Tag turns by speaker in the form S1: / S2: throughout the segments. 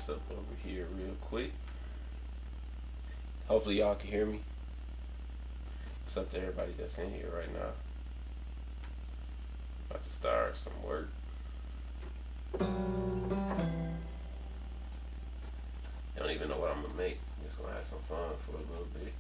S1: Up over here real quick. Hopefully y'all can hear me. What's up to everybody that's in here right now? About to start some work. I don't even know what I'm gonna make. Just gonna have some fun for a little bit.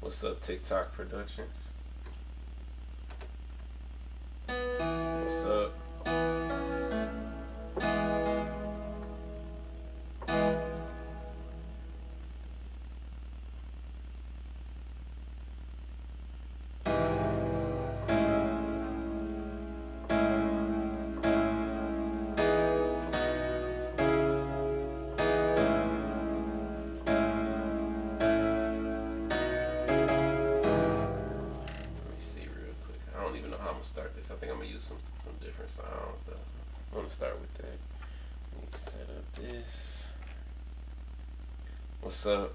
S1: What's up, TikTok Productions? What's up? Start this. I think I'm gonna use some different sounds though. I'm gonna start with that. Let me set up this. What's up?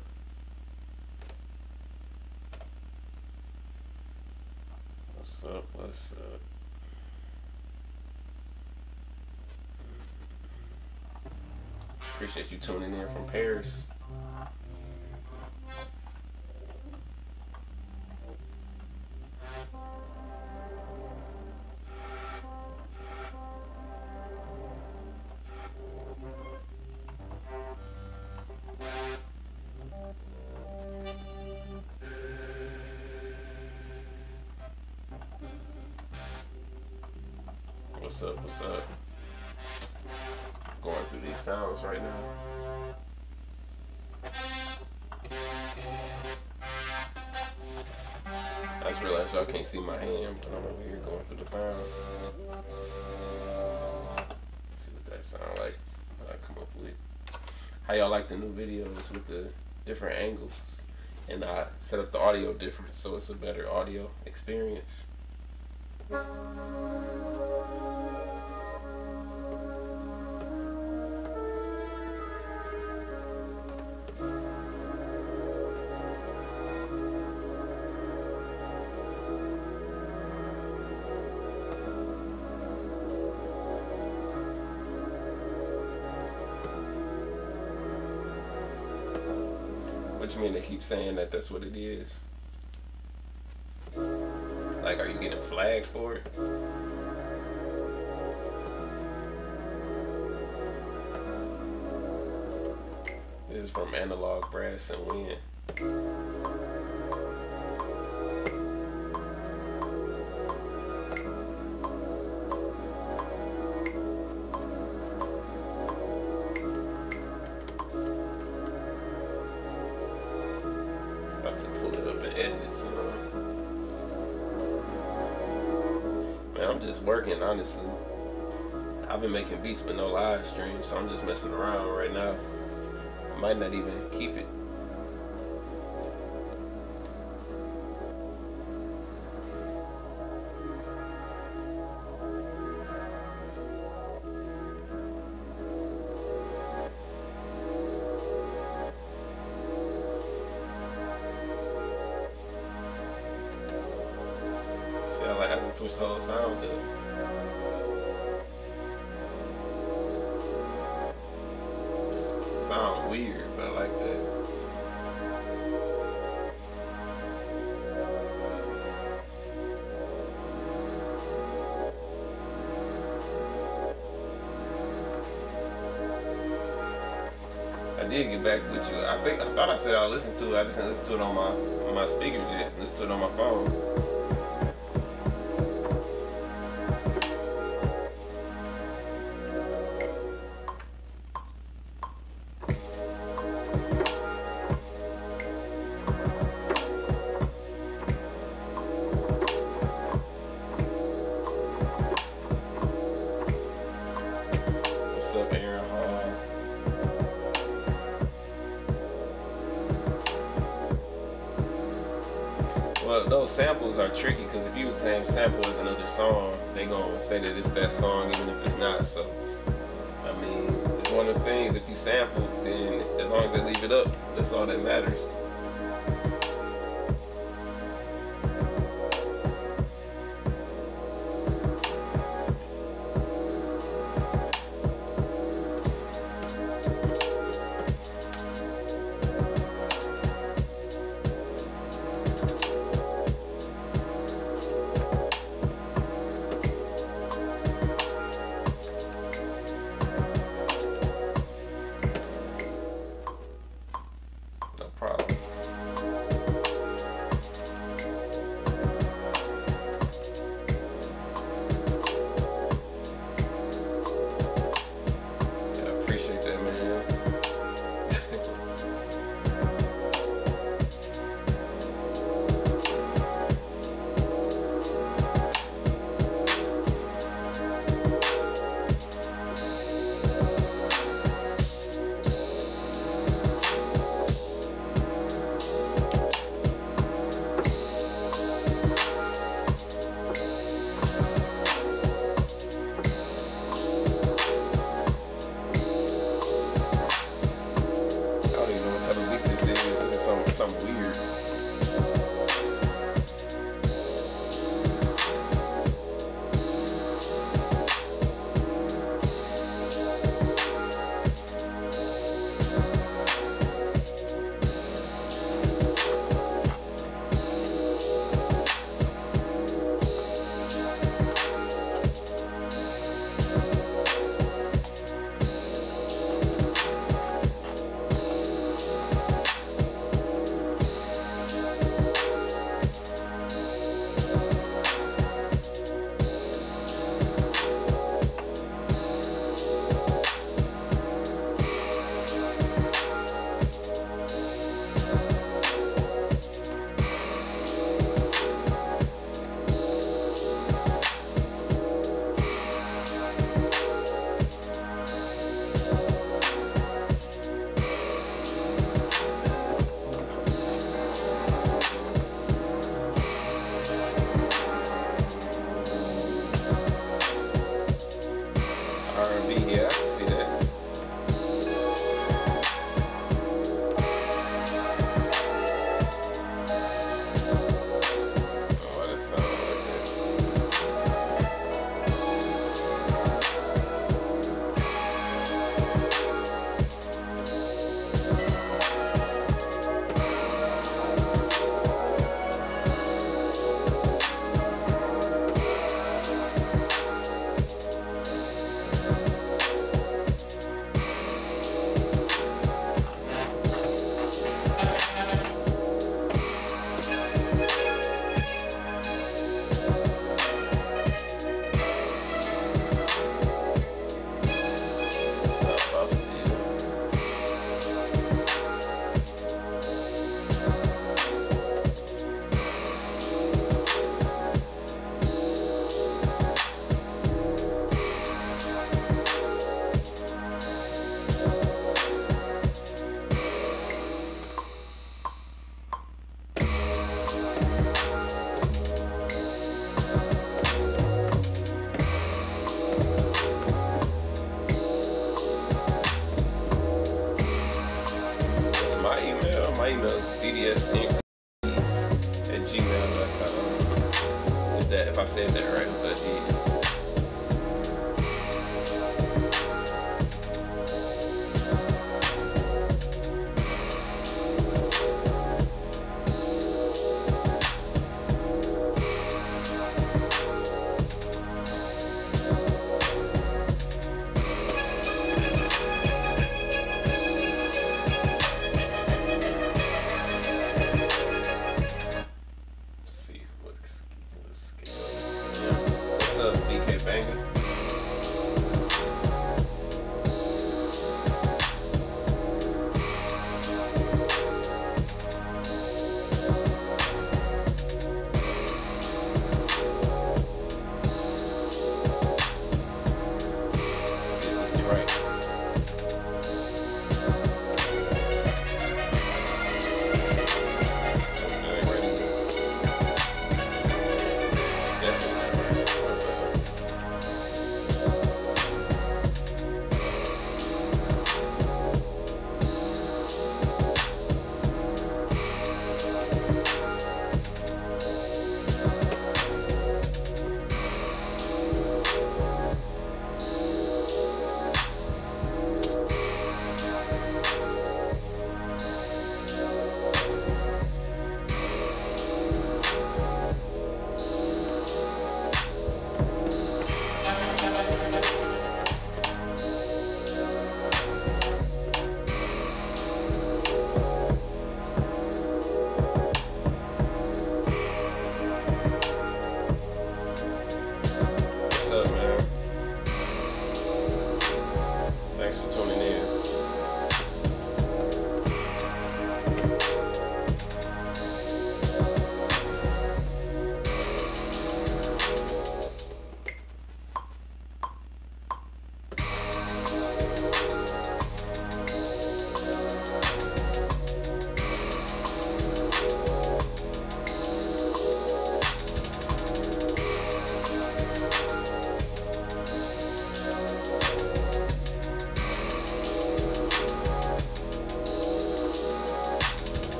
S1: What's up? What's up? Appreciate you tuning in from Paris. What's up? What's up? Going through these sounds right now. I just realized y'all can't see my hand, but I'm over here going through the sounds. See what that sound like. What I come up with. How y'all like the new videos with the different angles? And I set up the audio different, so it's a better audio experience. What you mean they keep saying that that's what it is? Like, are you getting flagged for it? This is from Analog Brass and Wind. About to pull it up and edit it some. Man, I'm just working, honestly. I've been making beats but no live stream, so I'm just messing around right now. I might not even keep it. See, I have to switch the whole sound up. Sound weird, but I like that. I did get back with you. I thought I said I listened to it. I just didn't listen to it on my speakers yet. Listen to it on my phone. those samples are tricky because if you use the same sample as another song, they gonna say that it's that song even if it's not. So, I mean, it's one of the things. If you sample, then as long as they leave it up, that's all that matters. My email is bdsinc@gmail.com. Is that, if I said that right, but I did.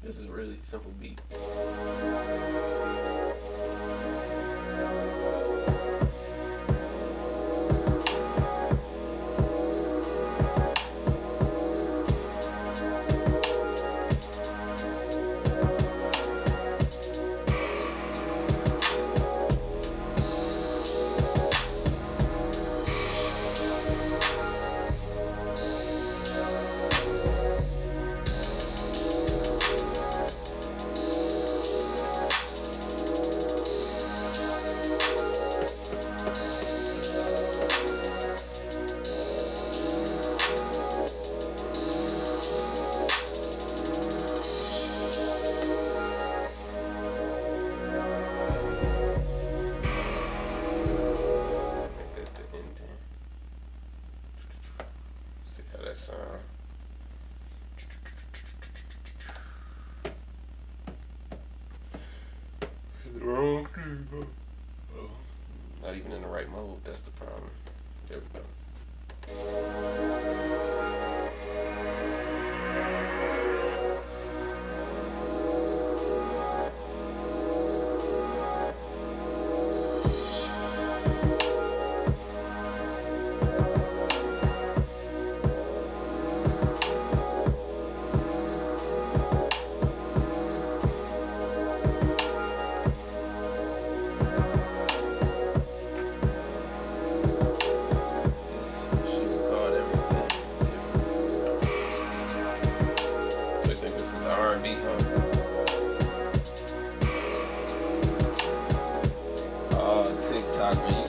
S1: This is really simple beat. Wrong thing, bro. Oh, not even in the right mode. That's the problem. There we go.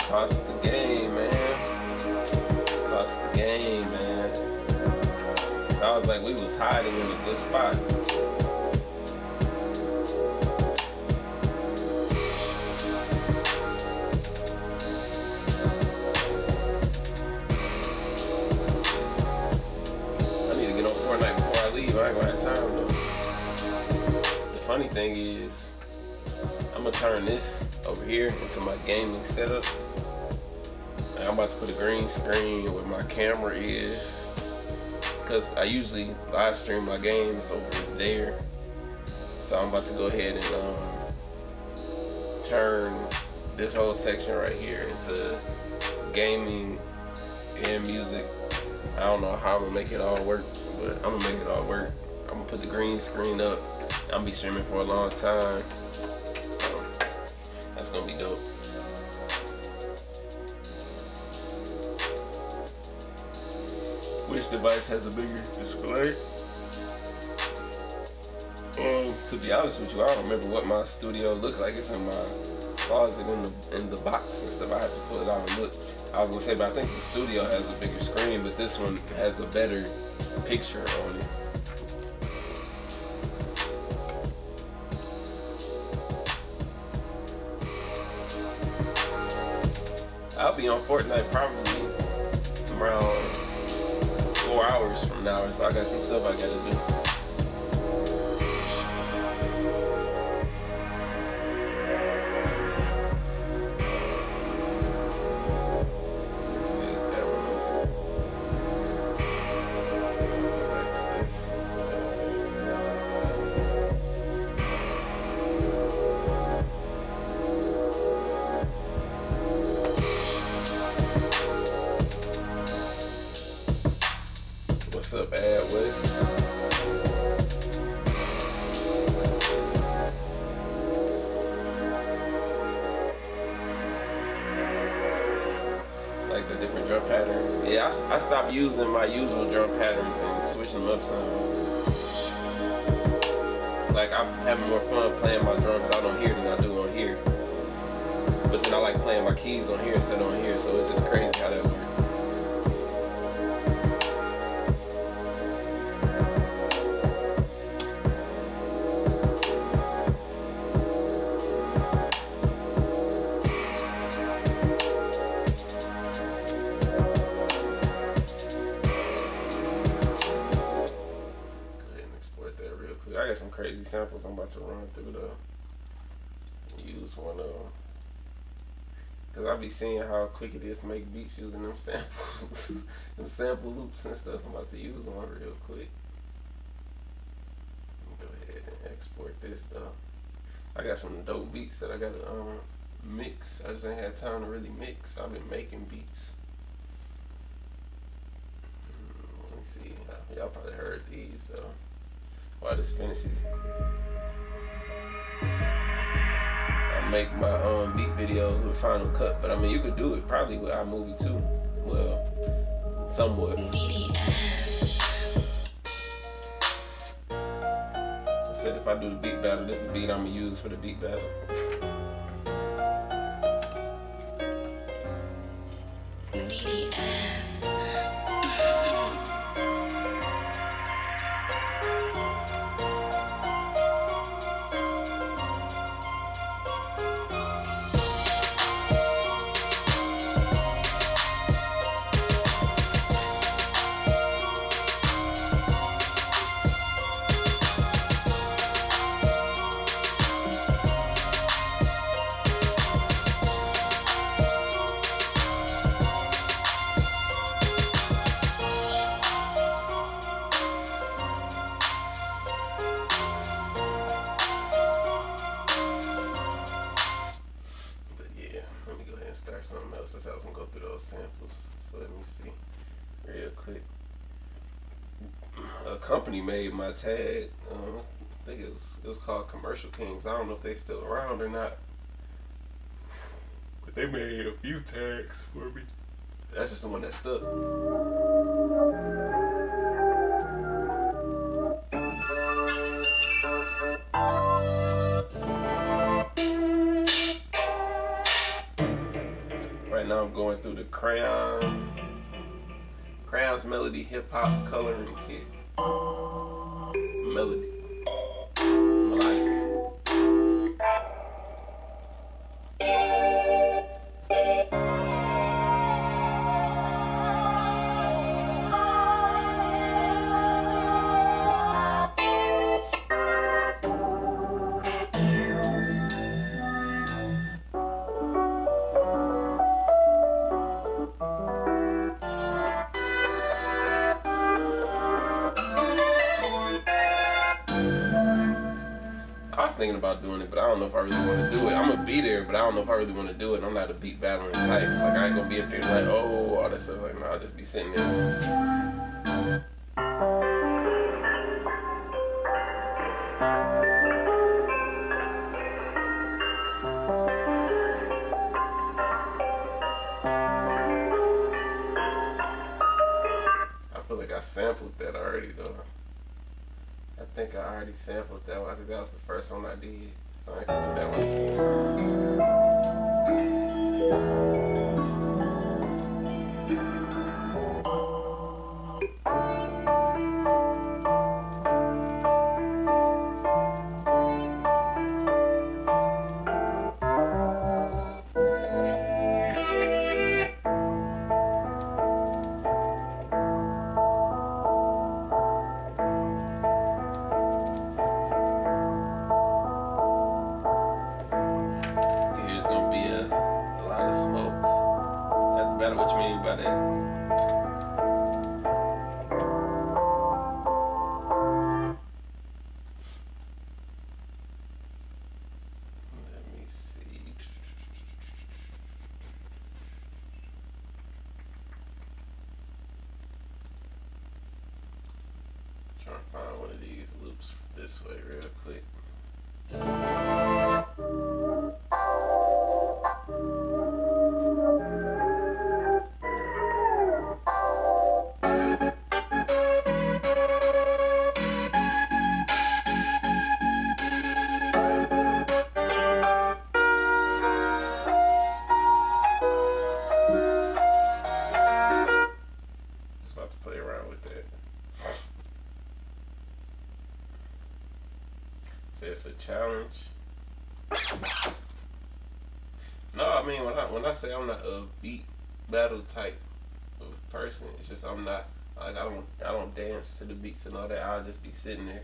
S1: Cost the game, man. Cost the game, man. I was like, we was hiding in a good spot. I need to get on Fortnite before I leave. I ain't gonna have time though. The funny thing is, I'm gonna turn this over here into my gaming setup. I'm about to put a green screen where my camera is, because I usually live stream my games over there. So I'm about to go ahead and turn this whole section right here into gaming and music. I don't know how I'm gonna make it all work, but I'm gonna make it all work. I'm gonna put the green screen up. I'm gonna be streaming for a long time, so that's gonna be dope. Which device has a bigger display? To be honest with you, I don't remember what my studio looked like. It's in my closet in the box and stuff. I had to pull it out and look. I was gonna say, but I think the studio has a bigger screen, but this one has a better picture on it. I'll be on Fortnite probably around 4 hours from now, so I got some stuff I gotta do. What's up, Ad West? Like the different drum patterns. Yeah, I stopped using my usual drum patterns and switching them up some. Like, I'm having more fun playing my drums out on here than I do on here. But then I like playing my keys on here instead of on here, so it's just crazy how that works. I got some crazy samples I'm about to run through the use one of them. Cause I be seeing how quick it is to make beats using them samples, them sample loops and stuff. I'm about to use one real quick. Go ahead and support this though. I got some dope beats that I gotta mix. I just ain't had time to really mix. I've been making beats. Let me see. Y'all probably heard these though. While this finishes, I make my beat videos with Final Cut, but I mean you could do it probably with iMovie too. Well, somewhat. I said if I do the beat battle, this is the beat I'm gonna use for the beat battle. Start something else. That's how I was gonna go through those samples. So let me see real quick. A company made my tag. I think it was called Commercial Kings. I don't know if they still around or not, but they made a few tags for me. That's just the one that stuck. Right now I'm going through the Crayons Melody Hip Hop Coloring Kit. Melody. Melodic. I was thinking about doing it, but I don't know if I really want to do it. I'm gonna be there, but I don't know if I really want to do it. I'm not a beat battling type. Like I ain't gonna be up there like, oh, all that stuff. Like, no, I'll just be sitting there. I feel like I sampled that already though. I think I already sampled that one. I think that was the first one I did. So I can do that one again. What you mean by that? Let me see. Trying to find one of these loops this way real quick. Play around with that. So it's a challenge. No, I mean when I say I'm not a beat battle type of person, it's just I'm not like I don't dance to the beats and all that. I'll just be sitting there.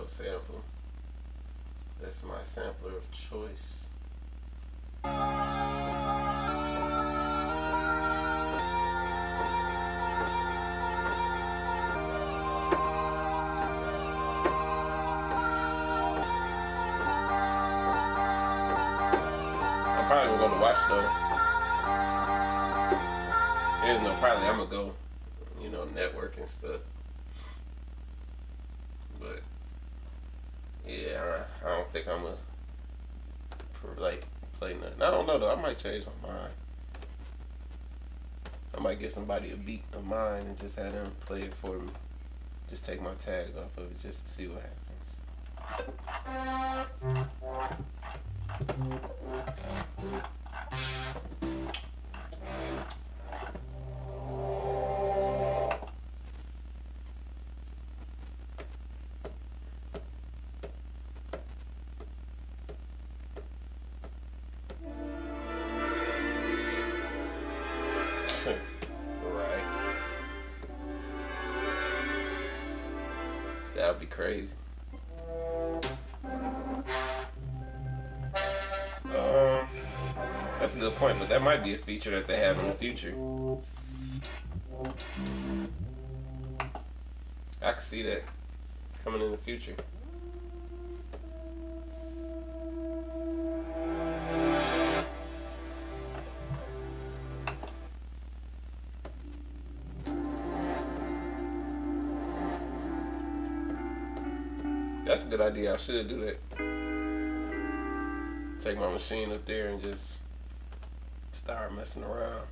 S1: audio sample. That's my sampler of choice. I'm probably gonna go to watch though. There's no probably. I'm gonna go, you know, network and stuff. But yeah, I don't think I'm gonna like play nothing. I don't know though. I might change my mind. I might get somebody a beat of mine and just have them play it for me. Just take my tag off of it just to see what happens. Right. That would be crazy. That's a good point, but that might be a feature that they have in the future. I can see that coming in the future. That's a good idea. I should do that. Take my machine up there and just start messing around.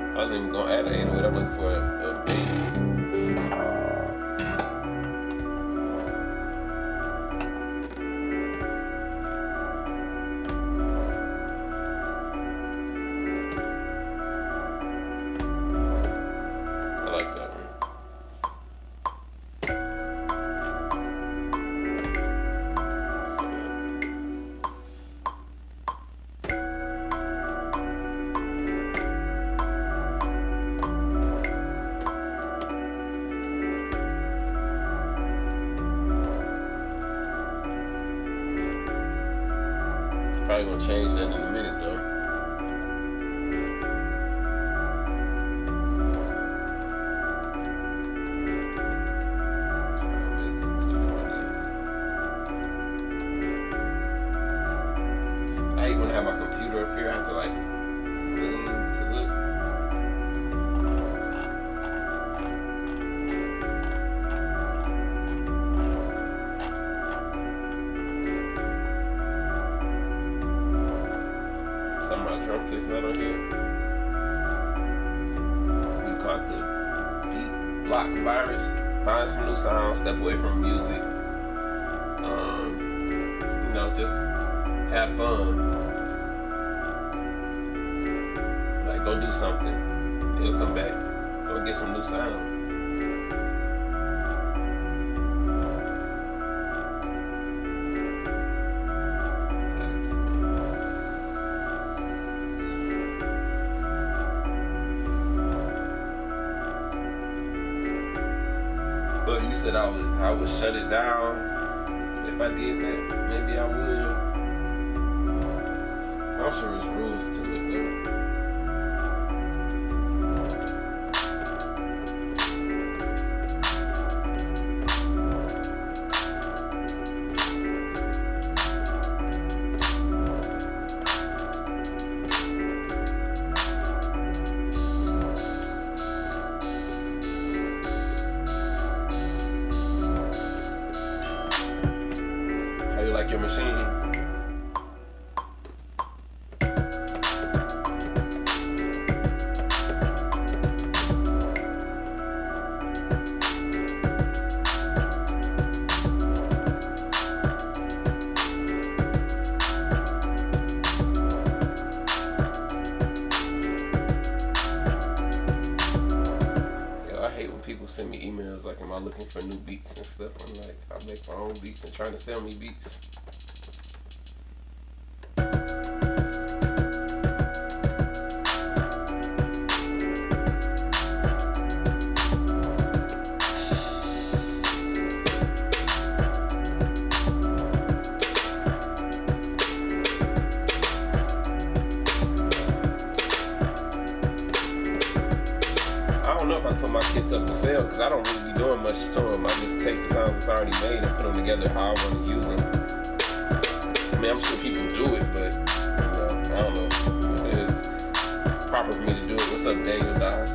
S1: I wasn't even gonna add an 808. I'm looking for a bass. I like that one. Probably gonna change that in a minute though. Time is 2:48. I hate when I have my computer up here. I have to like lean to look. Some of my drum kit's not on here. We caught the beat block virus. Find some new sounds, step away from music. You know, just have fun. Like, go do something. He'll come back. Go get some new sounds. said I would shut it down. If I did that, maybe I would. I'm sure there's rules to it though. How you like your machine? People send me emails like, am I looking for new beats and stuff? I'm like, I make my own beats and trying to sell me beats. I don't know if I put my kits up for sale because I don't really be doing much to them. I just take the sounds that's already made and put them together how I want to use them. I mean, I'm sure people do it, but you know, I don't know if it is proper for me to do it. What's up, Daniel Dawes?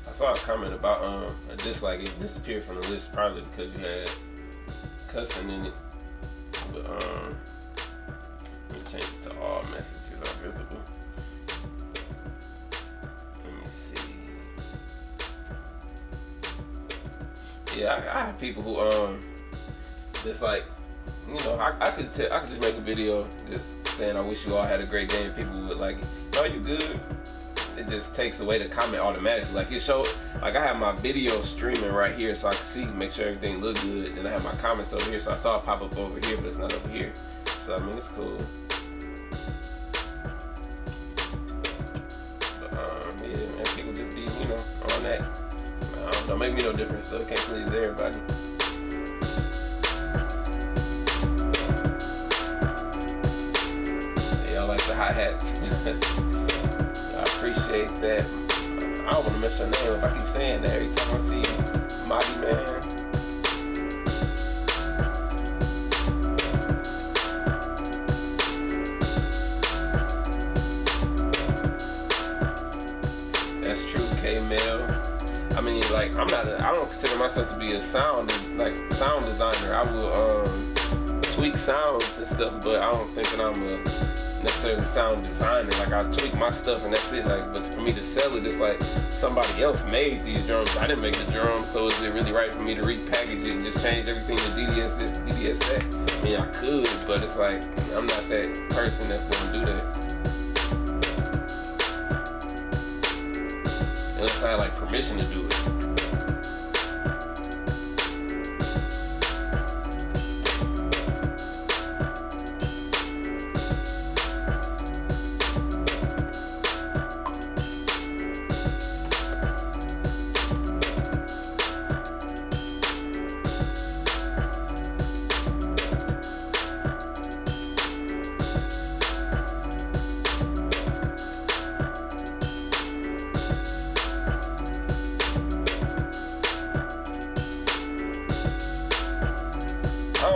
S1: I saw a comment about a dislike. It disappeared from the list probably because you had cussing in it. But let me change it to all messages are visible. Let me see. Yeah, I have people who just like, you know, I could just make a video just saying I wish you all had a great day, and people would like, no, you good. It just takes away the comment automatically. Like it showed, like I have my video streaming right here so I can see, make sure everything look good. Then I have my comments over here, so I saw it pop up over here, but it's not over here. So I mean, it's cool. But yeah, man, people just be, you know, on that. Don't make me no difference, so can't please everybody. Yeah, I like the hi-hats. Appreciate that. I don't want to miss your name if I keep saying that every time I see Mighty Man. That's true, K-Mel. I mean, like, I don't consider myself to be a sound designer. I will tweak sounds and stuff, but I don't think that I'm a necessarily sound designer. Like I tweak my stuff and that's it. Like, but for me to sell it, it's like somebody else made these drums. I didn't make the drums, so is it really right for me to repackage it and just change everything to DDS this, DDS that? I mean, I could, but it's like I'm not that person that's gonna do that. Unless I had like permission to do it.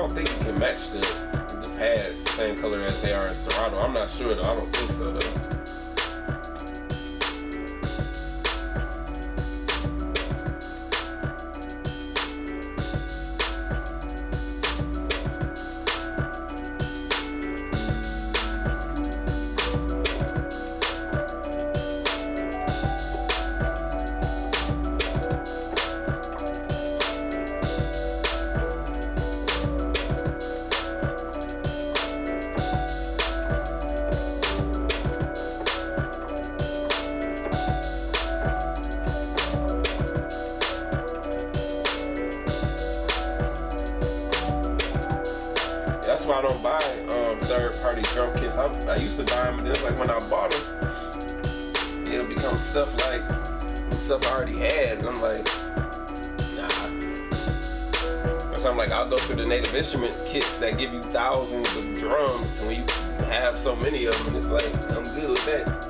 S1: don't think you can match the pads the same color as they are in Serato. I'm not sure though. I don't think so though. That's why I don't buy third-party drum kits. I used to buy them, and then like when I bought them, it'll become stuff like stuff I already had. And I'm like, nah. So I'm like, I'll go through the Native Instrument kits that give you thousands of drums, and when you have so many of them, it's like, I'm good with that.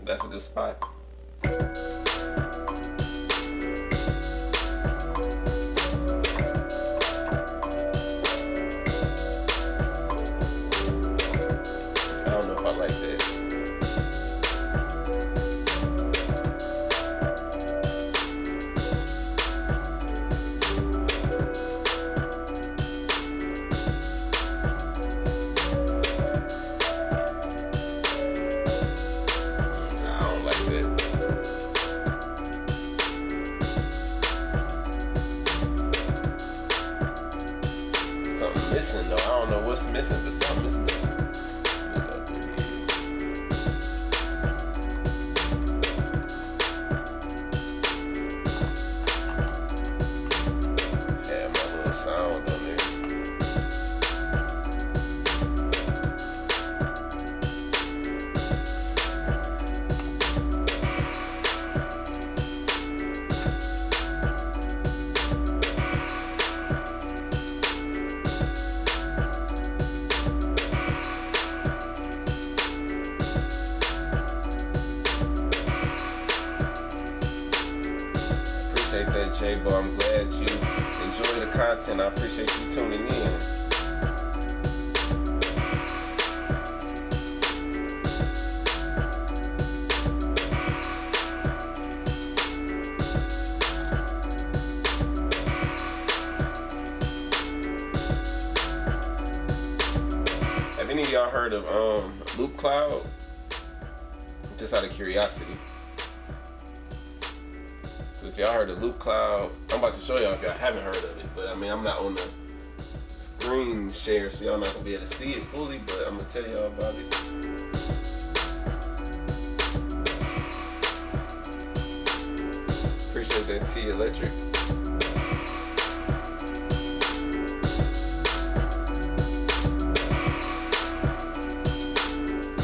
S1: That's a good spot. I don't know if I like that. Missing though. I don't know what's missing, but something is missing. Let me go through here. Have my little sound on there. That J-Bo, I'm glad you enjoy the content. I appreciate you tuning in. Have any of y'all heard of Loop Cloud? Just out of curiosity. If y'all heard of Loop Cloud, I'm about to show y'all if y'all haven't heard of it. But I mean, I'm not on the screen share, so y'all not gonna be able to see it fully. But I'm gonna tell y'all about it. Appreciate that T Electric.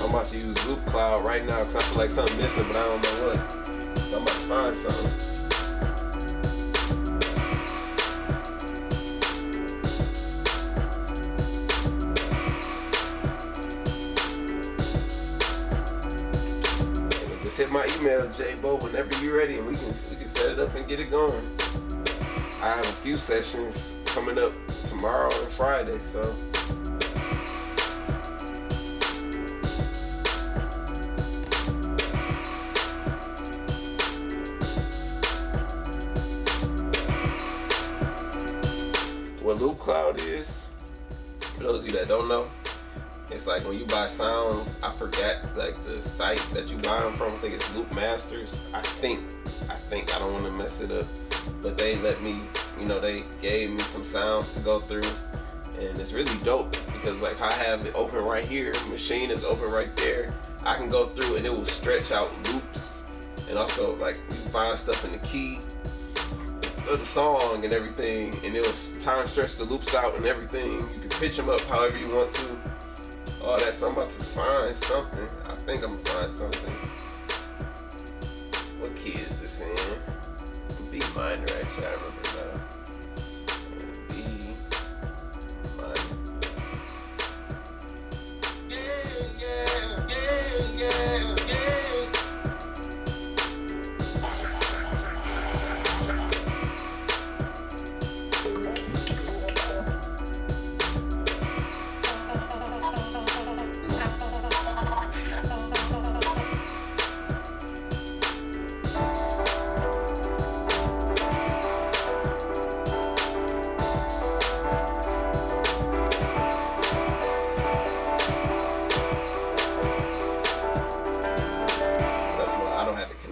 S1: I'm about to use Loop Cloud right now because I feel like something missing, but I don't know what. So I'm about to find something. Hit my email, J-Bo, whenever you're ready, and we can set it up and get it going. I have a few sessions coming up tomorrow and Friday, so. What Loop Cloud is, for those of you that don't know, it's like when you buy sounds, I forgot like the site that you buy them from. I think it's Loop Masters. I think I don't want to mess it up, but they let me, you know, they gave me some sounds to go through, and it's really dope because like I have it open right here, machine is open right there. I can go through and it will stretch out loops, and also like you find stuff in the key. length of the song and everything, and it was time stretch the loops out and everything. You can pitch them up however you want to. All that, so I'm about to find something. I think I'm gonna find something. What key is this in? B minor, actually, I remember now. B minor.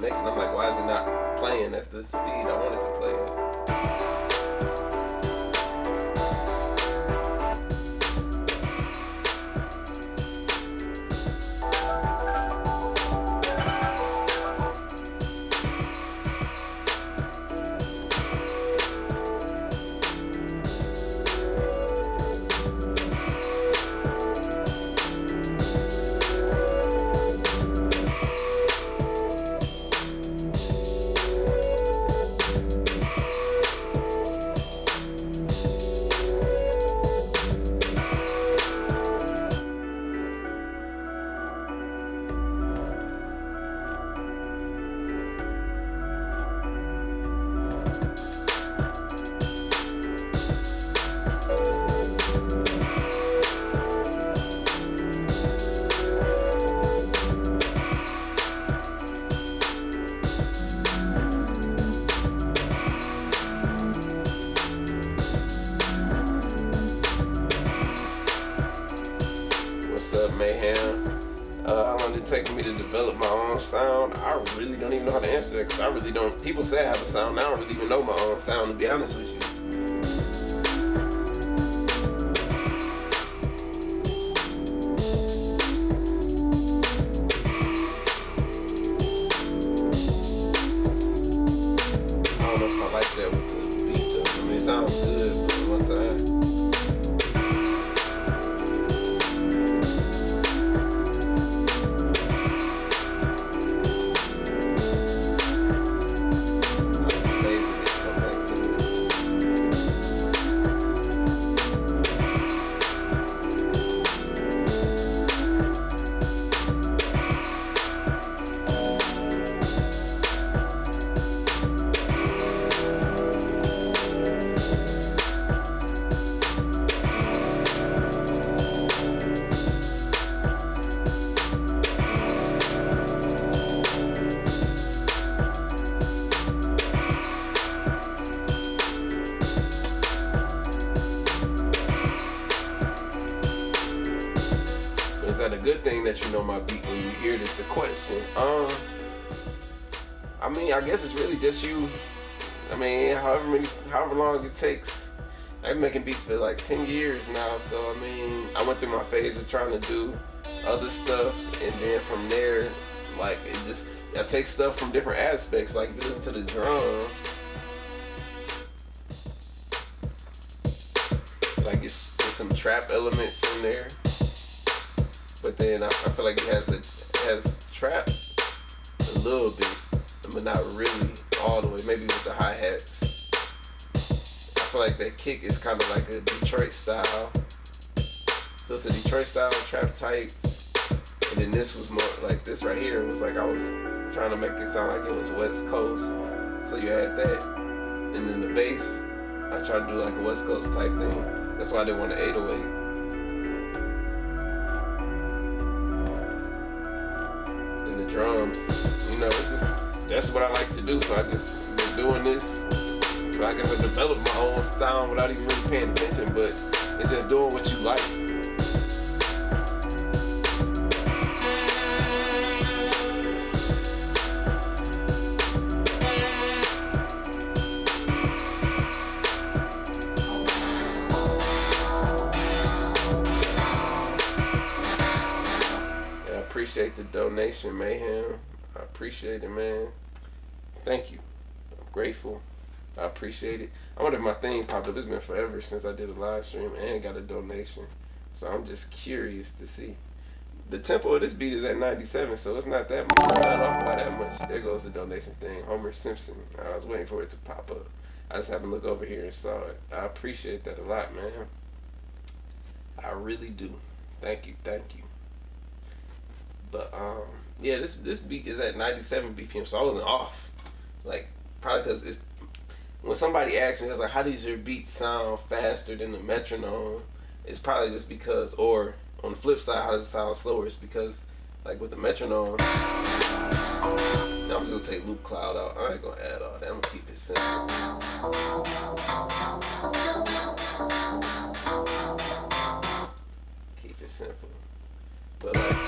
S1: And I'm like, why is it not playing at the speed I want it to play at? Mayhem. How long did it take me to develop my own sound? I really don't even know how to answer that, because I really don't. People say I have a sound. I don't really even know my own sound, to be honest with you. I don't know if I like that with the beat though. I mean, it sounds good one time. Is that a good thing that you know my beat when you hear this? The question. I mean, I guess it's really just you. I mean, however long it takes. I've been making beats for like 10 years now, so I mean, I went through my phase of trying to do other stuff, and then from there, like I take stuff from different aspects. Like if you listen to the drums, like it's some trap elements in there. But then I feel like it has trap a little bit, but not really all the way. Maybe with the hi-hats. I feel like that kick is kind of like a Detroit style. So it's a Detroit style trap type. And then this was more like this right here. It was like I was trying to make it sound like it was West Coast. So you had that. And then the bass, I tried to do like a West Coast type thing. That's why I didn't want to 808. Drums, you know, it's just, that's what I like to do, so I just been doing this, so I guess I developed my own style without even really paying attention, but it's just doing what you like. Appreciate the donation, Mayhem. I appreciate it, man. Thank you. I'm grateful. I appreciate it. I wonder if my thing popped up. It's been forever since I did a live stream and got a donation. So I'm just curious to see. The tempo of this beat is at 97, so it's not that much. It's not off by that much. There goes the donation thing. Homer Simpson. I was waiting for it to pop up. I just happened to look over here and saw it. I appreciate that a lot, man. I really do. Thank you, thank you. But yeah, this beat is at 97 BPM, so I wasn't off. Like, probably because it's when somebody asks me, it's like, how does your beat sound faster than the metronome? It's probably just because, or on the flip side, how does it sound slower? It's because, like with the metronome, I'm just gonna take loop cloud out. I ain't gonna add all that. I'm gonna keep it simple. Keep it simple. But like,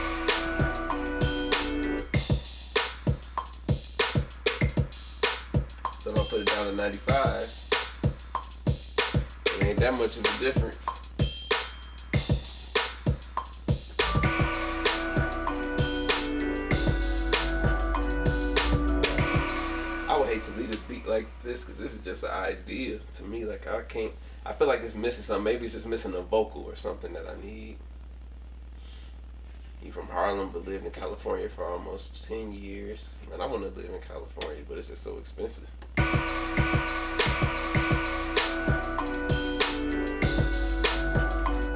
S1: so if I put it down to 95, it ain't that much of a difference. I would hate to leave this beat like this because this is just an idea to me. Like I feel like it's missing something. Maybe it's just missing a vocal or something that I need. You from Harlem but lived in California for almost 10 years. Man, I want to live in California, but it's just so expensive. I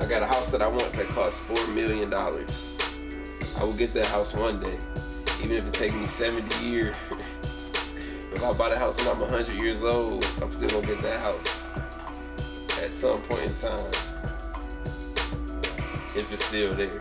S1: got a house that I want that costs $4 million. I will get that house one day, even if it takes me 70 years. If I buy the house when I'm 100 years old, I'm still gonna get that house at some point in time, if it's still there.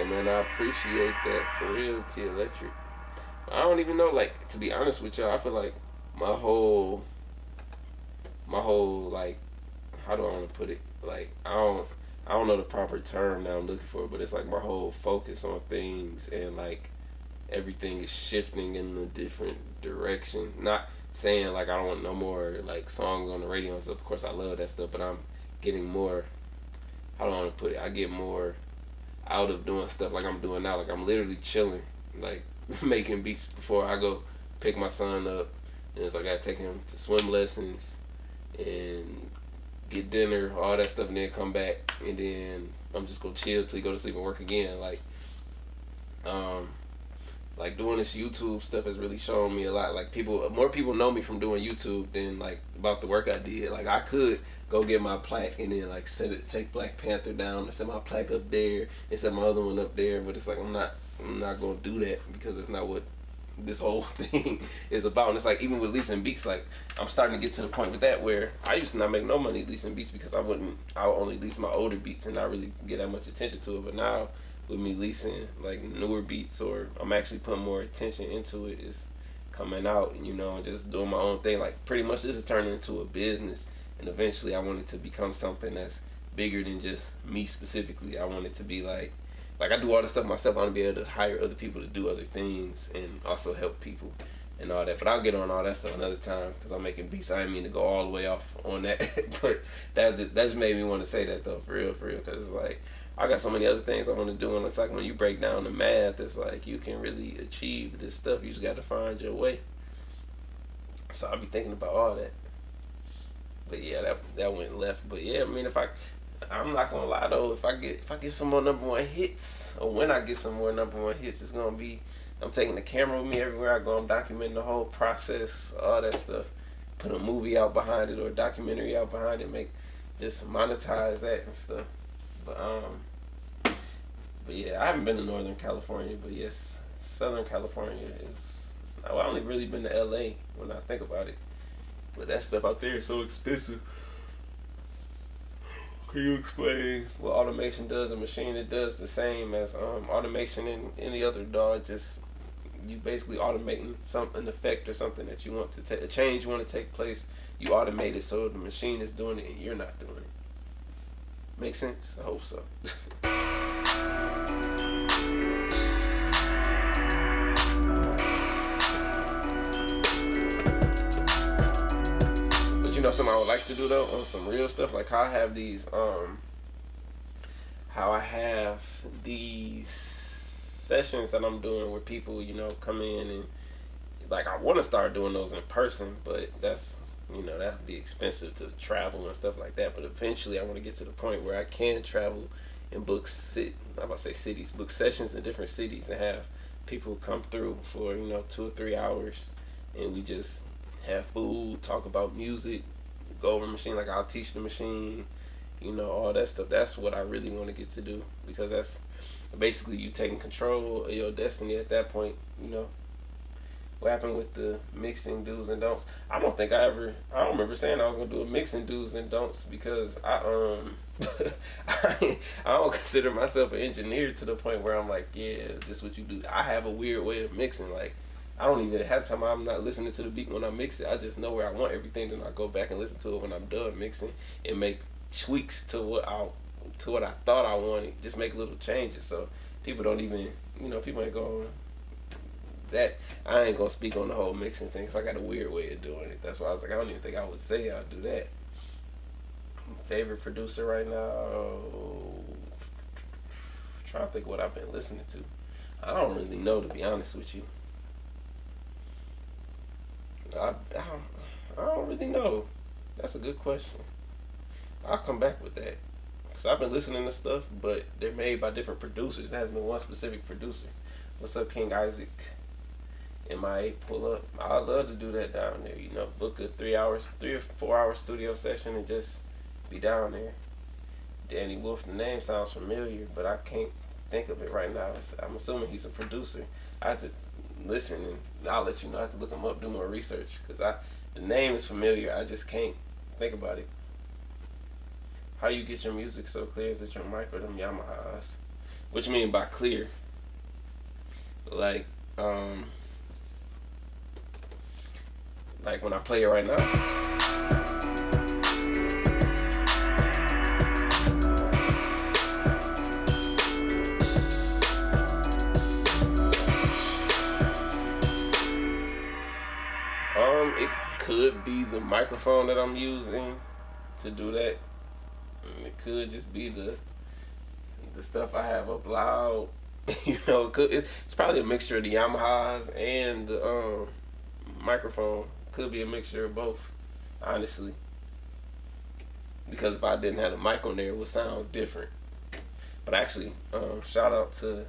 S1: Man, I appreciate that for real, T Electric. I don't even know, like, to be honest with y'all, I feel like my whole like, how do I want to put it? Like, I don't know the proper term that I'm looking for, but it's like my whole focus on things and like everything is shifting in a different direction. Not saying like I don't want no more like songs on the radio and stuff. Of course I love that stuff, but I'm getting more, how do I want to put it? I get more out of doing stuff like I'm doing now. Like I'm literally chilling, like making beats before I go pick my son up, and it's like I gotta take him to swim lessons and get dinner, all that stuff, and then come back, and then I'm just gonna chill till he go to sleep and work again. Like doing this YouTube stuff has really shown me a lot. Like more people know me from doing YouTube than like about the work I did. Like I could go get my plaque and then like take Black Panther down, or set my plaque up there and set my other one up there, but it's like I'm not gonna do that because it's not what this whole thing is about. And it's like even with leasing beats, like I'm starting to get to the point with that where I used to not make no money leasing beats because I would only lease my older beats and not really get that much attention to it. But now with me leasing like newer beats, or I'm actually putting more attention into it, is coming out, you know, and just doing my own thing. Like pretty much this is turning into a business, and eventually I want it to become something that's bigger than just me specifically. I want it to be like I do all this stuff myself. I want to be able to hire other people to do other things and also help people and all that. But I'll get on all that stuff another time because I'm making beats. I didn't mean to go all the way off on that, but that just made me want to say that though, for real, because it's like I got so many other things I want to do, and it's like when you break down the math, it's like you can really achieve this stuff. You just got to find your way. So I'll be thinking about all that. But yeah, that went left. But yeah, I mean, if I I'm not gonna lie though, if I get some more #1 hits, or when I get some more #1 hits, it's gonna be, I'm taking the camera with me everywhere I go. I'm documenting the whole process, all that stuff. Put a movie out behind it or a documentary out behind it. Just monetize that and stuff. But yeah, I haven't been to Northern California, but yes, Southern California is. Well, I only really been to LA when I think about it. But that stuff out there is so expensive. Can you explain what automation does? A machine that does the same as automation in any other DAW. Just you basically automating an effect or something that you want to take, a change you want to take place. You automate it so the machine is doing it and you're not doing it. Make sense? I hope so. But you know something I would like to do though, on some real stuff, like how I have these sessions that I'm doing where people, you know, come in and like I want to start doing those in person, but that's, you know, that'd be expensive to travel and stuff like that. But eventually I want to get to the point where I can travel and book book sessions in different cities and have people come through for, you know, 2 or 3 hours, and we just have food, talk about music, go over the machine, like I'll teach the machine, you know, all that stuff. That's what I really want to get to do, because that's basically you taking control of your destiny at that point, you know. What happened with the mixing do's and don'ts? I don't remember saying I was gonna do a mixing do's and don'ts, because I don't consider myself an engineer to the point where I'm like, yeah, this is what you do. I have a weird way of mixing. Like, I don't even have time. I'm not listening to the beat when I mix it. I just know where I want everything, then I go back and listen to it when I'm done mixing and make tweaks to what I thought I wanted. Just make little changes, so people don't even, you know, people ain't going. That I ain't gonna speak on the whole mixing thing, cause I got a weird way of doing it. That's why I was like, I don't even think I would say I'll do that. Favorite producer right now? Trying to think what I've been listening to. I don't really know, to be honest with you. I don't really know. That's a good question. I'll come back with that, cause I've been listening to stuff, but they're made by different producers. It hasn't been one specific producer. What's up, King Isaac? MIA, pull up. I love to do that down there, you know, book a 3 or 4 hour studio session and just be down there. Danny Wolf, the name sounds familiar, but I can't think of it right now. I'm assuming he's a producer. I have to listen, and I'll let you know. I have to look him up, do more research, because the name is familiar. I just can't think about it. How you get your music so clear? Is it your mic or them Yamahas? What you mean by clear? Like when I play it right now. It could be the microphone that I'm using to do that. And it could just be the stuff I have up loud. You know, it's probably a mixture of the Yamahas and the microphone. Could be a mixture of both, honestly. Because if I didn't have the mic on there, it would sound different. But actually, shout out to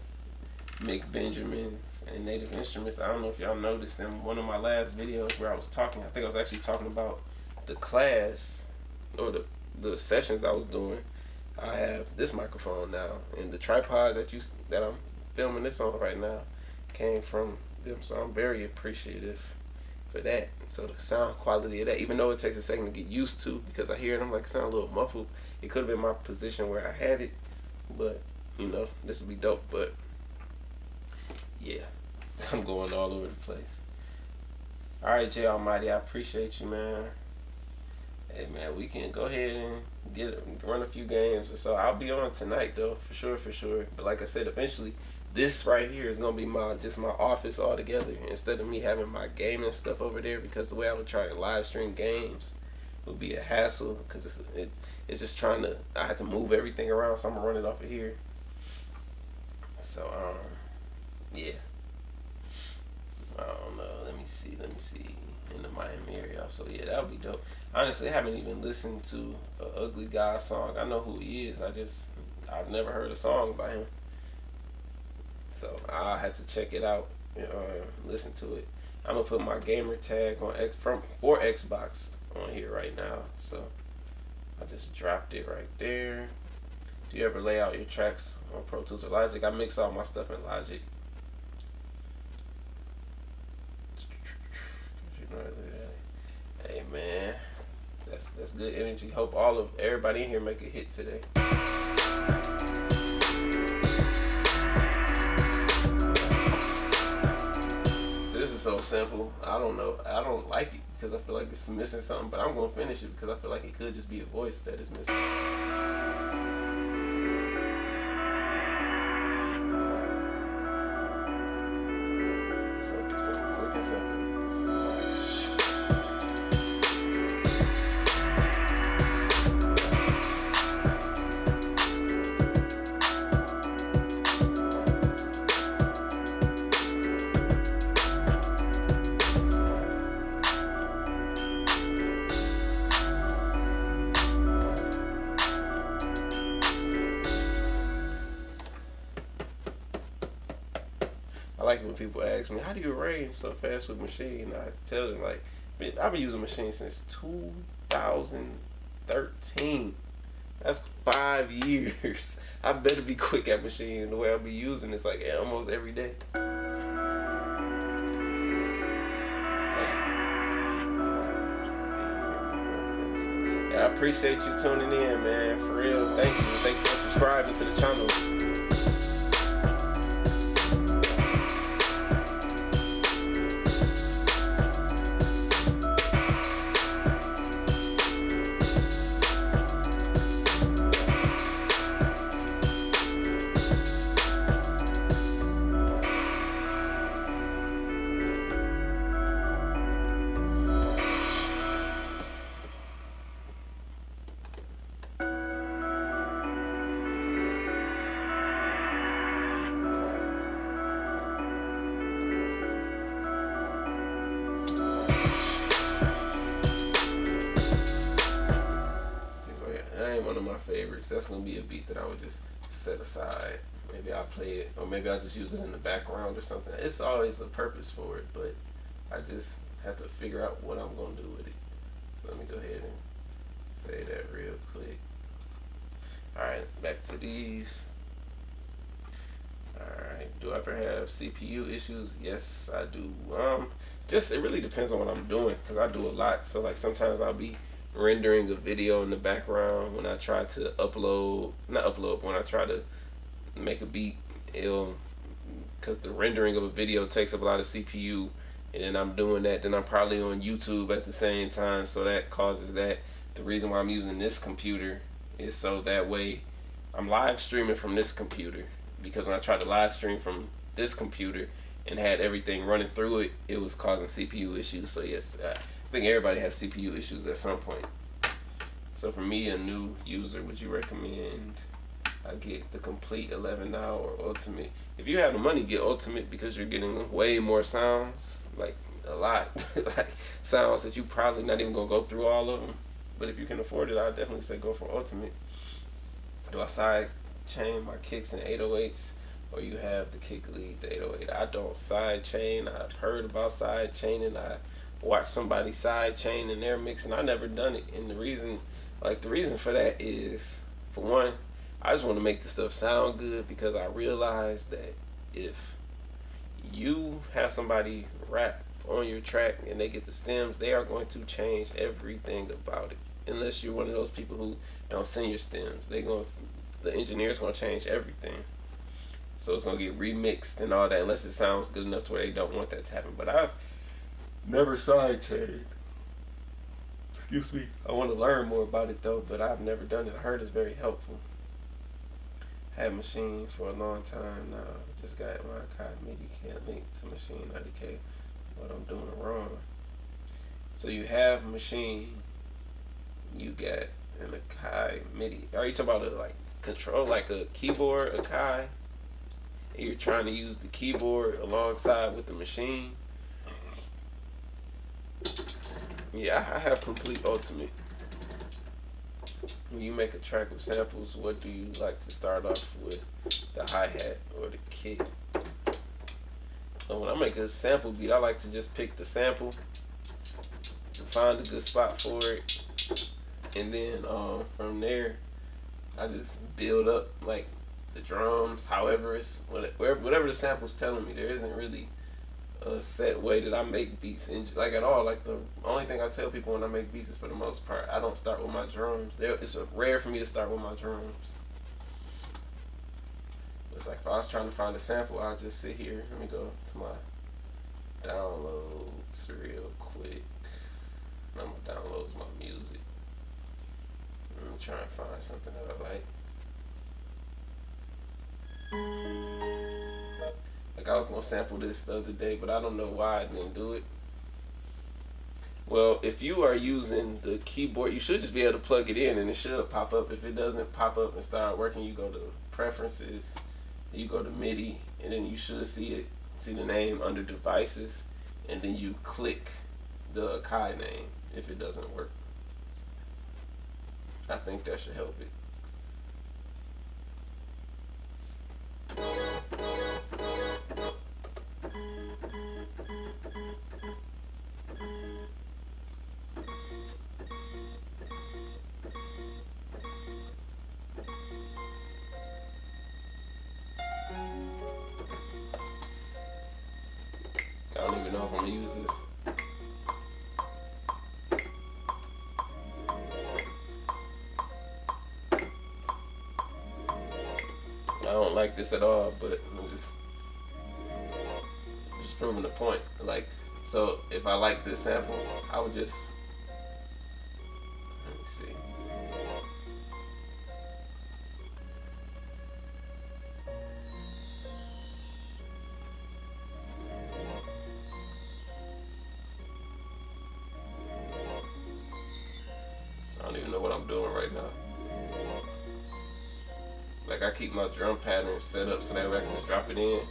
S1: Mick Benjamins and Native Instruments. I don't know if y'all noticed in one of my last videos where I was talking. I think I was actually talking about the class or the sessions I was doing. I have this microphone now, and the tripod that I'm filming this on right now came from them, so I'm very appreciative for that. So the sound quality of that, even though it takes a second to get used to, because I hear it, I'm like, it sounds a little muffled. It could have been my position where I had it, but you know, this would be dope. But yeah, I'm going all over the place. All right, Jay Almighty, I appreciate you, man. Hey man, we can go ahead and run a few games or so. I'll be on tonight though, for sure. But like I said, eventually this right here is gonna be just my office altogether, instead of me having my gaming stuff over there, because the way I would try to live stream games would be a hassle, because it's just I have to move everything around, so I'm gonna run it off of here. So yeah, I don't know. Let me see in the Miami area. So yeah, that would be dope. Honestly, I haven't even listened to a Ugly God song. I know who he is. I've never heard a song by him. So I had to check it out and listen to it. I'm gonna put my gamer tag on for Xbox on here right now. So I just dropped it right there. Do you ever lay out your tracks on Pro Tools or Logic? I mix all my stuff in Logic. Hey man, that's good energy. Hope everybody in here make a hit today. This is so simple. I don't know. I don't like it because I feel like it's missing something, but I'm gonna finish it because I feel like it could just be a voice that is missing. So it's something freaking simple. I like when people ask me, how do you arrange so fast with Machine? I tell them, like, I've been using Machine since 2013. That's 5 years. I better be quick at Machine. The way I'll be using it's like almost every day. Yeah, I appreciate you tuning in, man. For real, thank you. Thank you for subscribing to the channel. One of my favorites. That's gonna be a beat that I would just set aside. Maybe I'll play it, or maybe I'll just use it in the background or something. It's always a purpose for it, but I just have to figure out what I'm gonna do with it. So let me go ahead and say that real quick. Alright, back to these. Alright, do I ever have CPU issues? Yes, I do. It really depends on what I'm doing, because I do a lot. So like sometimes I'll be rendering a video in the background when I try to when I try to make a beat, because the rendering of a video takes up a lot of CPU, and then I'm doing that, then I'm probably on YouTube at the same time, so that causes that. The reason why I'm using this computer is so that way I'm live streaming from this computer, because when I tried to live stream from this computer and had everything running through it, it was causing CPU issues. So yes, I think everybody has CPU issues at some point. So for me, a new user, would you recommend I get the complete 11 now or ultimate? If you have the money, get ultimate, because you're getting way more sounds, like a lot, like sounds that you probably not even gonna go through all of them. But if you can afford it, I'd definitely say go for ultimate. Do I side chain my kicks and 808s? Or you have the kick lead, the 808. I don't side chain. I've heard about side chaining. I watched somebody side chain in their mix, and I never done it. And the reason for that is, for one, I just want to make the stuff sound good, because I realize that if you have somebody rap on your track and they get the stems, they are going to change everything about it. Unless you're one of those people who don't send your stems, the engineer's gonna change everything. So it's gonna get remixed and all that, unless it sounds good enough to where they don't want that to happen. But I've never sidechained. Excuse me. I want to learn more about it though, but I've never done it. I heard it's very helpful. Had Machine for a long time now. Just got my Akai MIDI, can't link to Machine 90K. What I'm doing wrong. So you have Machine, you got an Akai MIDI. Are you talking about a control, like a keyboard Akai? And you're trying to use the keyboard alongside with the Machine? Yeah, I have complete ultimate. When you make a track with samples, what do you like to start off with? The hi-hat or the kick? So when I make a sample beat, I like to just pick the sample, find a good spot for it, and then from there, I just build up like the drums, however it's whatever the sample's telling me. There isn't really a set way that I make beats, and like at all. Like the only thing I tell people when I make beats is, for the most part, I don't start with my drums. It's rare for me to start with my drums. It's like if I was trying to find a sample, I'll just sit here. Let me go to my downloads real quick. I'm gonna download my music. I'm trying to find something that I like. Like I was gonna sample this the other day, but I don't know why I didn't do it. Well, if you are using the keyboard, you should just be able to plug it in and it should pop up. If it doesn't pop up and start working, you go to preferences, you go to MIDI, and then you should see the name under devices, and then you click the Akai name if it doesn't work. I think that should help it. I don't even know if I'm gonna use this. I don't like this at all, but I'm just proving the point. Like, so if I like this sample, I would just, let me see. I don't even know what I'm doing right now. Like, I keep my drum pattern set up so that way I can just drop it in.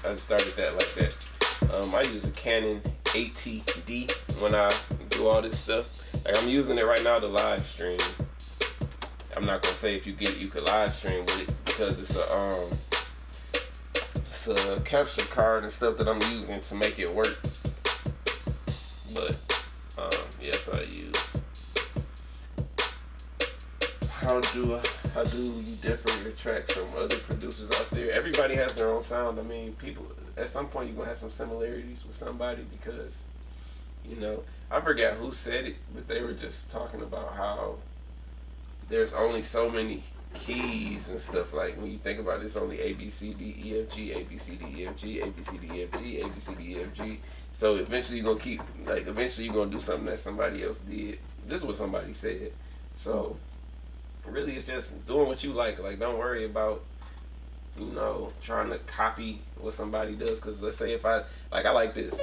S1: I just started that like that. I use a Canon AT-D when I do all this stuff. Like, I'm using it right now to live stream. I'm not gonna say if you get it, you could live stream with it, because it's a capture card and stuff that I'm using to make it work. But yeah, that's what I use. How do you differ your tracks from other producers out there? Everybody has their own sound. I mean, people, at some point you're gonna have some similarities with somebody, because, you know, I forgot who said it, but they were just talking about how there's only so many keys and stuff. Like, when you think about it, it's only A, B, C, D, E, F, G, A, B, C, D, E, F, G, A, B, C, D, E, F, G, A, B, C, D, E, F, G. So eventually you're gonna eventually you're gonna do something that somebody else did. This is what somebody said. So really, it's just doing what you like. Like, don't worry about, you know, trying to copy what somebody does. Because let's say if I like this.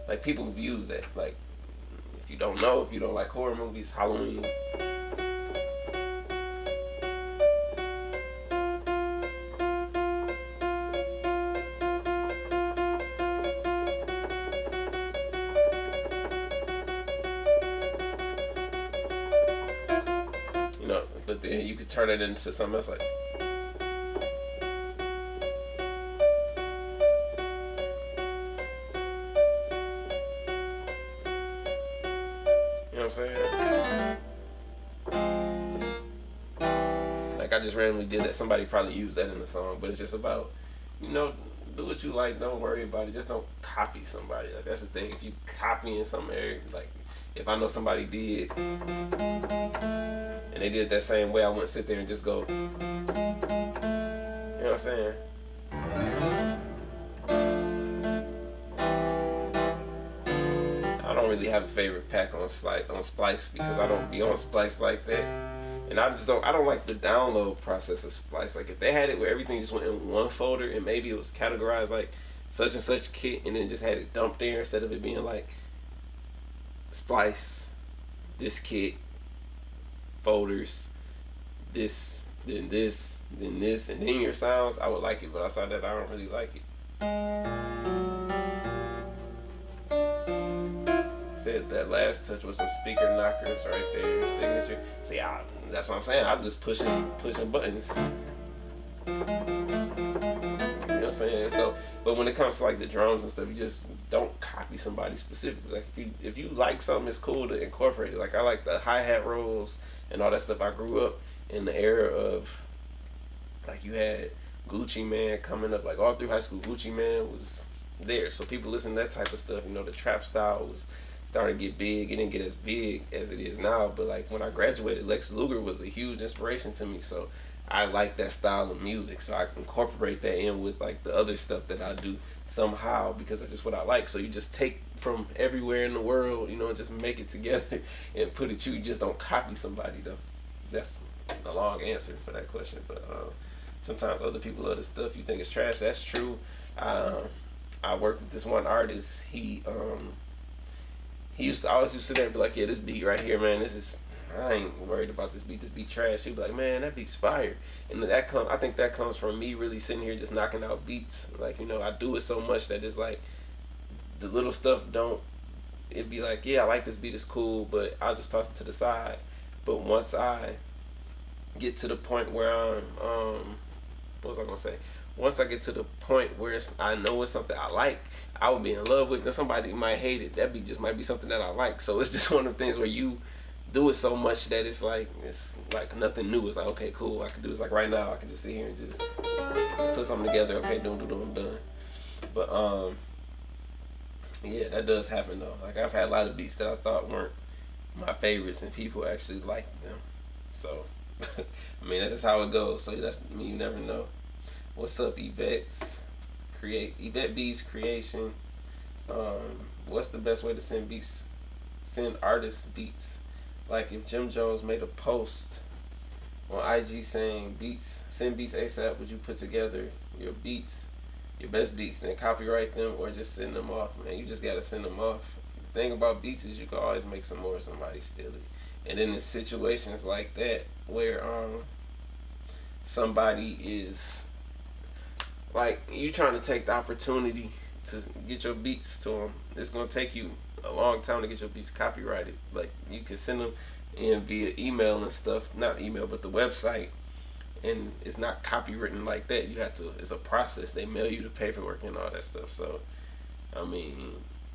S1: Like, people have used that. Like, if you don't know, if you don't like horror movies, Halloween. But then you could turn it into something else, like, you know what I'm saying? Like, I just randomly did that. Somebody probably used that in the song, but it's just about, you know, do what you like. Don't worry about it. Just don't copy somebody. Like, that's the thing. If you copying something, like, if I know somebody did and they did that same way, I wouldn't sit there and just go, you know what I'm saying? really have a favorite pack on Splice because I don't be on Splice like that. And I don't like the download process of Splice. Like if they had it where everything just went in one folder and maybe it was categorized like such and such kit and then just had it dumped there instead of it being like Splice, this kit, folders, this, then this, then this, and then your sounds, I would like it, but outside that I don't really like it. Said that last touch with some speaker knockers right there, signature. See, that's what I'm saying. I'm just pushing buttons. You know what I'm saying? So, but when it comes to like the drums and stuff, you just don't copy somebody specifically. Like if you like something, it's cool to incorporate it. Like I like the hi-hat rolls and all that stuff. I grew up in the era of like you had Gucci Mane coming up. Like all through high school, Gucci Mane was there. So people listen to that type of stuff. You know, the trap style was starting to get big. It didn't get as big as it is now, but like when I graduated, Lex Luger was a huge inspiration to me. So I like that style of music, so I can incorporate that in with like the other stuff that I do somehow because that's just what I like. So you just take from everywhere in the world, you know, and just make it together and put it. You just don't copy somebody though. That's the long answer for that question. But sometimes other people love the stuff you think is trash. That's true. I worked with this one artist. He always used to sit there and be like, yeah, this beat right here, man, I ain't worried about this beat trash. He'd be like, man, that beat's fire. And I think that comes from me really sitting here just knocking out beats. Like, you know, I do it so much that it's like, the little stuff it'd be like, yeah, I like this beat, it's cool, but I'll just toss it to the side. But once I get to the point where what was I gonna say? Once I get to the point where I know it's something I like, I would be in love with it. And somebody might hate it. That beat just might be something that I like. So it's just one of the things where you do it so much that it's like nothing new. It's like, okay, cool, I can do this. Like right now, I can just sit here and just put something together. Okay, I'm done. But yeah, that does happen though. Like I've had a lot of beats that I thought weren't my favorites, and people actually liked them. So I mean, that's just how it goes. So you never know. What's up, Yvette B's Creation? What's the best way to send artists beats? Like if Jim Jones made a post on IG saying send beats ASAP, would you put together your best beats, then copyright them or just send them off? Man, you just gotta send them off. The thing about beats is you can always make some more if somebody steal it. And then in situations like that where somebody is like, you trying to take the opportunity to get your beats to them, it's gonna take you a long time to get your beats copyrighted. Like you can send them in via email and stuff, not email but the website, and it's not copywritten like that. You have to, it's a process. They mail you the paperwork and all that stuff. So I mean,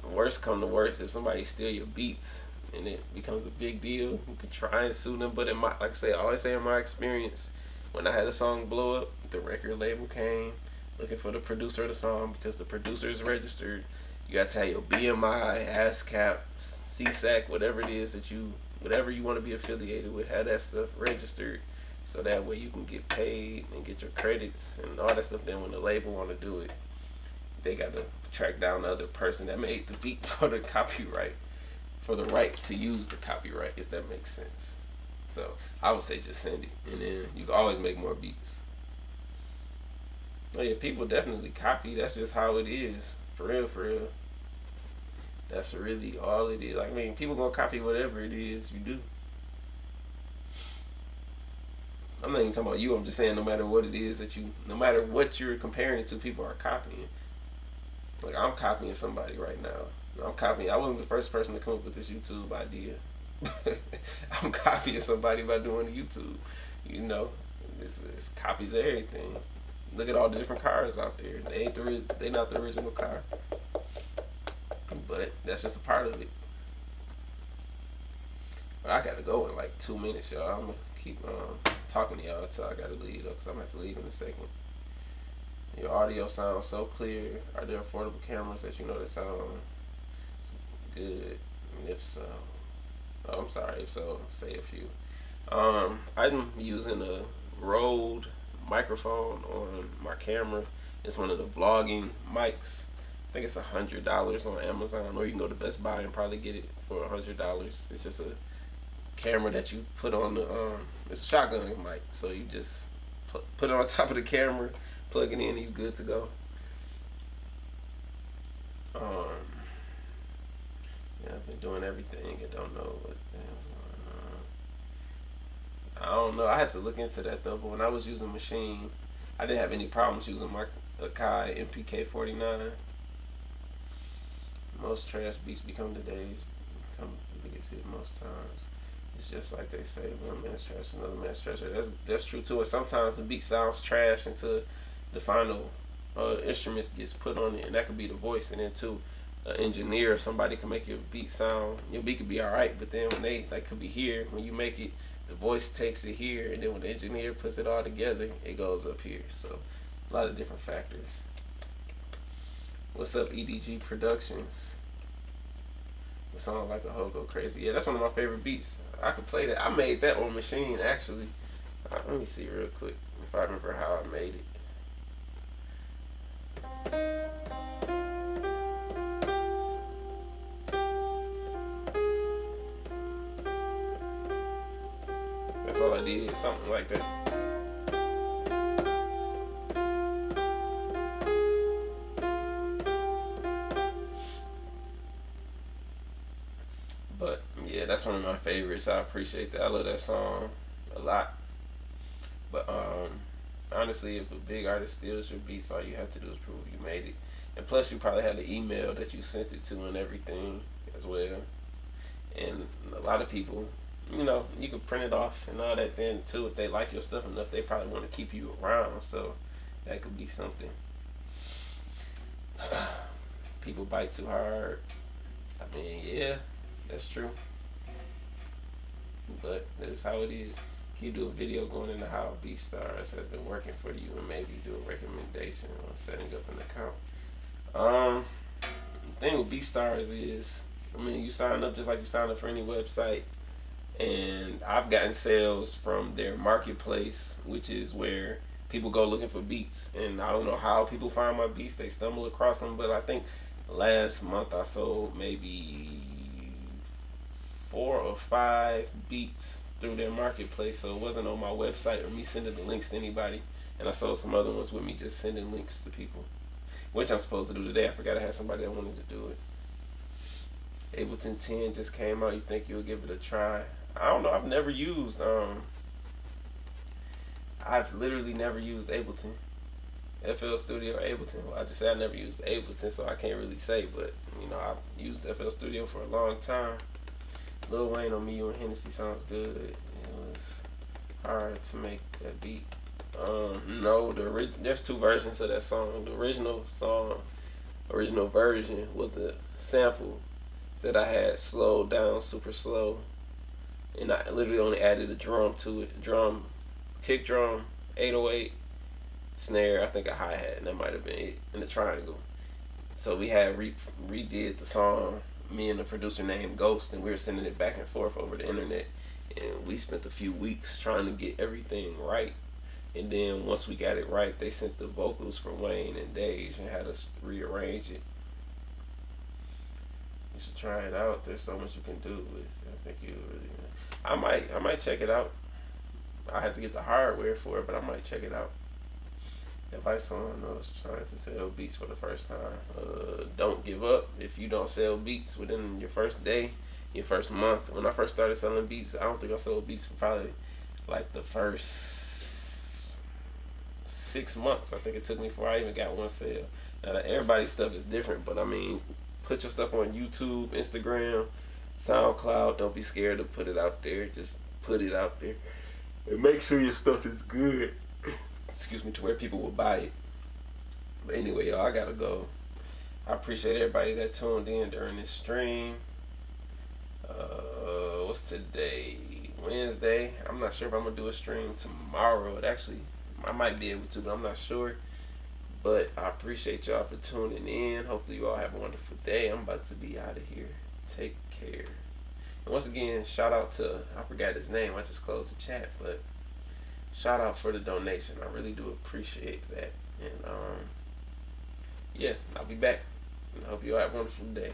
S1: worst come to worst, if somebody steal your beats and it becomes a big deal, you can try and sue them. But like I say, I always say in my experience, when I had a song blow up, the record label came looking for the producer of the song because the producer is registered. You got to have your BMI, ASCAP, CSAC, whatever it is whatever you want to be affiliated with, have that stuff registered, so that way you can get paid and get your credits and all that stuff. Then when the label want to do it, they got to track down the other person that made the beat for the copyright, for the right to use the copyright, if that makes sense. So I would say just send it, and then you can always make more beats. Oh yeah, people definitely copy. That's just how it is. For real, for real. That's really all it is. Like, I mean, people gonna copy whatever it is you do. I'm not even talking about you. I'm just saying no matter what it is no matter what you're comparing it to, people are copying. Like, I'm copying somebody right now. I wasn't the first person to come up with this YouTube idea. I'm copying somebody by doing the YouTube. You know, this copies everything. Look at all the different cars out there. They not the original car, but that's just a part of it. But I gotta go in like 2 minutes, y'all. I'm gonna keep talking to y'all until I gotta leave though, cause I'm gonna have to leave in a second. Your audio sounds so clear. Are there affordable cameras that you know that sound good? And if so, I'm sorry. If so, say a few. I'm using a Rode microphone on my camera. It's one of the vlogging mics think it's $100 on Amazon, or you can go to Best Buy and probably get it for $100. It's just a camera that you put on the it's a shotgun mic, so you just put it on top of the camera, plug it in, and you good to go. Yeah, I've been doing everything and don't know what the hell's going on. I don't know. I had to look into that though, but when I was using Machine, I didn't have any problems using my Akai MPK49. Most trash beats become the biggest hit most times. It's just like they say, one man's trash, another man's trash. That's true too. And sometimes the beat sounds trash until the final instruments gets put on it, and that could be the voice. And then too, an engineer or somebody can make your beat sound. Your beat could be alright, but then when they could be here, when you make it, the voice takes it here, and then when the engineer puts it all together, it goes up here. So a lot of different factors. What's up, EDG Productions? The song Like a Hoe Go Crazy. Yeah, that's one of my favorite beats. I could play that. I made that on Machine actually. Let me see real quick if I remember how I made it. That's all I did, something like that. But yeah, that's one of my favorites. I appreciate that. I love that song a lot. But honestly, if a big artist steals your beats, all you have to do is prove you made it. And plus, you probably had the email that you sent it to and everything as well. And a lot of people, you know, you can print it off and all that. Then too, if they like your stuff enough, they probably want to keep you around. So that could be something. People bite too hard. I mean, yeah, that's true. But that's how it is. Can you do a video going into how BeatStars has been working for you, and maybe do a recommendation on setting up an account? The thing with BeatStars is, I mean, you sign up just like you sign up for any website, and I've gotten sales from their marketplace, which is where people go looking for beats. And I don't know how people find my beats; they stumble across them. But I think last month I sold maybe 4 or 5 beats through their marketplace, so it wasn't on my website or me sending the links to anybody. And I sold some other ones with me just sending links to people, which I'm supposed to do today. I forgot I had somebody that wanted to do it. Ableton 10 just came out. You think you'll give it a try? I don't know. I've never used I've literally never used Ableton, FL Studio or Ableton. Well, I just say I never used Ableton, so I can't really say, but you know, I've used FL Studio for a long time. Lil Wayne on Me, You and Hennessy sounds good. It was hard to make that beat. No, there's 2 versions of that song. The original version was a sample that I had slowed down super slow, and I literally only added a drum to it. Kick drum, 808, snare, I think a hi-hat, and that might have been it, and a triangle. So we had redid the song, me and the producer named Ghost, and we were sending it back and forth over the internet, and we spent a few weeks trying to get everything right. And then once we got it right, they sent the vocals for Wayne and Dage and had us rearrange it. You should try it out. There's so much you can do with it. I think you really, I might check it out. I had to get the hardware for it, but I might check it out. Advice on those trying to sell beats for the first time. Don't give up. If you don't sell beats within your first day, your first month. When I first started selling beats, I don't think I sold beats for probably like the first 6 months. I think it took me before I even got one sale. Now everybody's stuff is different, but I mean, put your stuff on YouTube, Instagram, SoundCloud. Don't be scared to put it out there. Just put it out there and make sure your stuff is good. Excuse me, to where people will buy it. But anyway, y'all, I gotta go. I appreciate everybody that tuned in during this stream. What's today? Wednesday. I'm not sure if I'm gonna do a stream tomorrow. I might be able to, but I'm not sure. But I appreciate y'all for tuning in. Hopefully you all have a wonderful day. I'm about to be out of here. Take care. And once again, shout out to, I forgot his name. I just closed the chat, but shout out for the donation. I really do appreciate that. And yeah, I'll be back. I hope you all have a wonderful day.